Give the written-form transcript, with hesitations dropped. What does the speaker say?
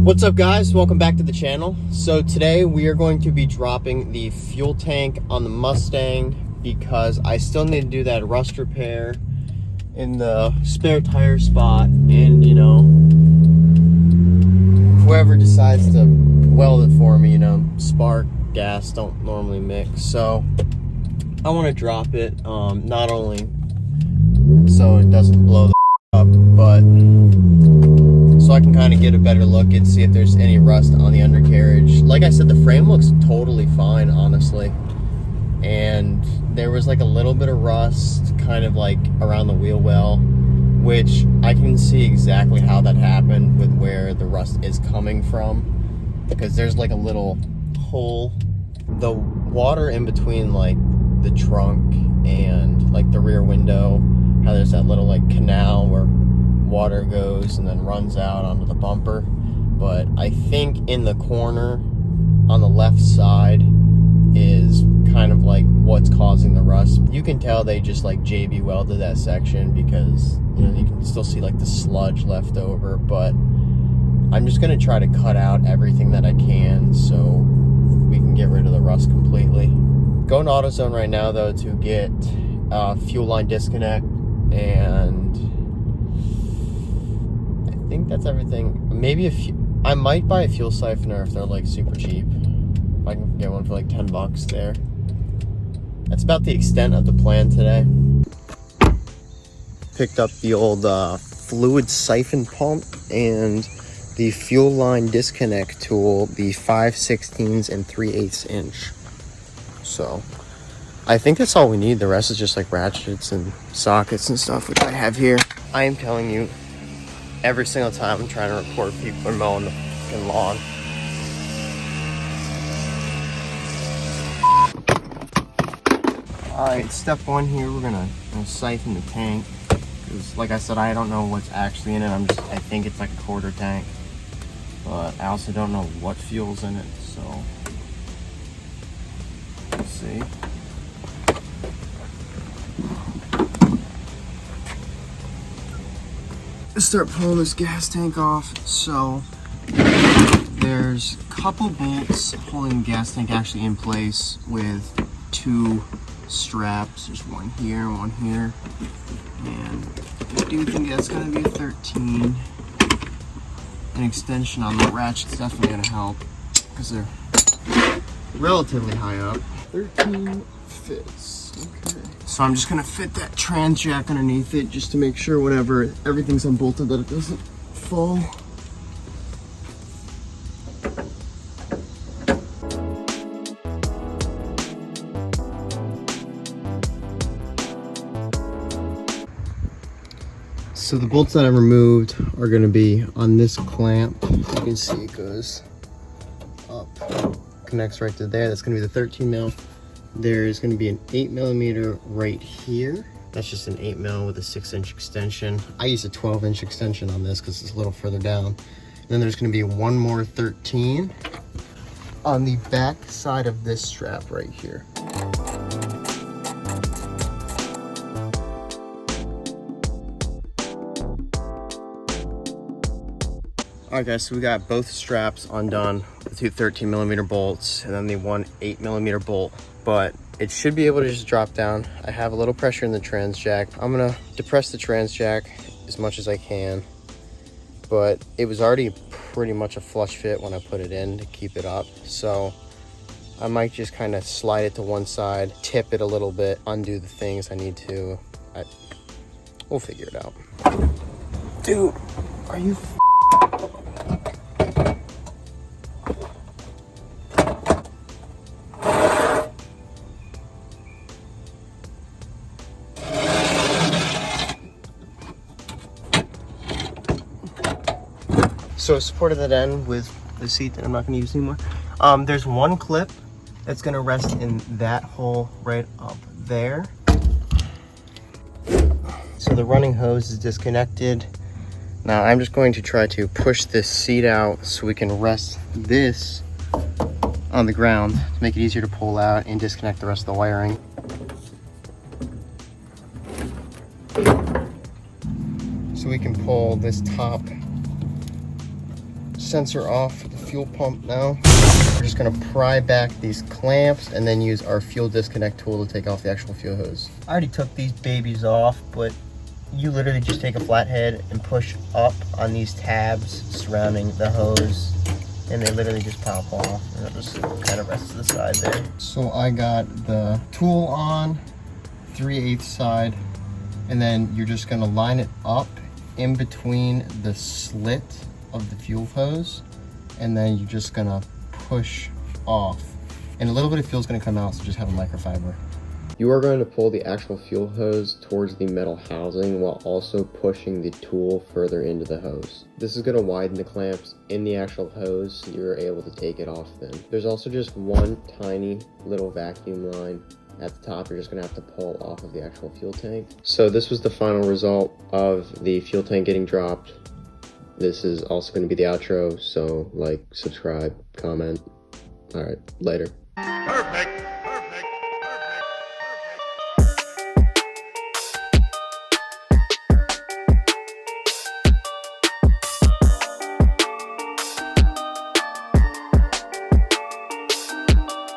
What's up, guys? Welcome back to the channel. So today we are going to be dropping the fuel tank on the Mustang because I still need to do that rust repair in the spare tire spot, and you know, whoever decides to weld it for me, you know, spark, gas don't normally mix, so I want to drop it, not only so it doesn't blow the up, but so I can kind of get a better look and see if there's any rust on the undercarriage. Like I said, the frame looks totally fine, honestly. And there was like a little bit of rust kind of like around the wheel well, which I can see exactly how that happened with where the rust is coming from, because there's like a little hole. The water in between like the trunk and like the rear window, how there's that little like canal where water goes and then runs out onto the bumper. But I think in the corner on the left side is kind of like what's causing the rust. You can tell they just like JB welded that section, because you know, you can still see like the sludge left over. But I'm just gonna try to cut out everything that I can so we can get rid of the rust completely. Going to AutoZone right now though to get fuel line disconnect, and I think that's everything. Maybe I might buy a fuel siphoner if they're like super cheap. If I can get one for like 10 bucks there. That's about the extent of the plan today. Picked up the old fluid siphon pump and the fuel line disconnect tool, the 5/16 and 3/8 inch. So I think that's all we need. The rest is just like ratchets and sockets and stuff, which I have here. I am telling you, every single time I'm trying to record people are mowing the fucking lawn. Alright, step one here, we're gonna siphon the tank. Because like I said, I don't know what's actually in it. I think it's like a quarter tank. But I also don't know what fuel's in it, so let's see. Start pulling this gas tank off. So there's a couple bolts holding the gas tank actually in place with two straps. There's one here, and I do think that's going to be a 13. An extension on the ratchet's definitely going to help because they're relatively high up. 13 fits. Okay. So I'm just gonna fit that trans jack underneath it just to make sure whenever everything's unbolted that it doesn't fall. So the bolts that I removed are gonna be on this clamp. You can see it goes up, connects right to there. That's gonna be the 13 mil. There's going to be an 8mm right here. That's just an 8mm with a 6-inch extension. I use a 12-inch extension on this because it's a little further down. And then there's going to be one more 13 on the back side of this strap right here. Alright guys, so we got both straps undone, the two 13mm bolts and then the one 8mm bolt. But it should be able to just drop down. I have a little pressure in the trans jack. I'm gonna depress the trans jack as much as I can, but it was already pretty much a flush fit when I put it in to keep it up. So I might just kind of slide it to one side, tip it a little bit, undo the things I need to. We'll figure it out. Dude, are you So I supported that end with the seat that I'm not going to use anymore. There's one clip that's going to rest in that hole right up there. So the running hose is disconnected. Now I'm just going to try to push this seat out so we can rest this on the ground to make it easier to pull out and disconnect the rest of the wiring. So we can pull this top sensor off for the fuel pump now. We're just gonna pry back these clamps and then use our fuel disconnect tool to take off the actual fuel hose. I already took these babies off, but you literally just take a flathead and push up on these tabs surrounding the hose, and they literally just pop off, and it'll just kind of rest to the side there. So I got the tool on 3/8 side, and then you're just gonna line it up in between the slit of the fuel hose, and then you're just gonna push off. And a little bit of fuel is gonna come out, so just have a microfiber. You are going to pull the actual fuel hose towards the metal housing while also pushing the tool further into the hose. This is going to widen the clamps in the actual hose so you're able to take it off then. There's also just one tiny little vacuum line at the top you're just going to have to pull off of the actual fuel tank. So this was the final result of the fuel tank getting dropped. This is also going to be the outro, so like, subscribe, comment. All right, later.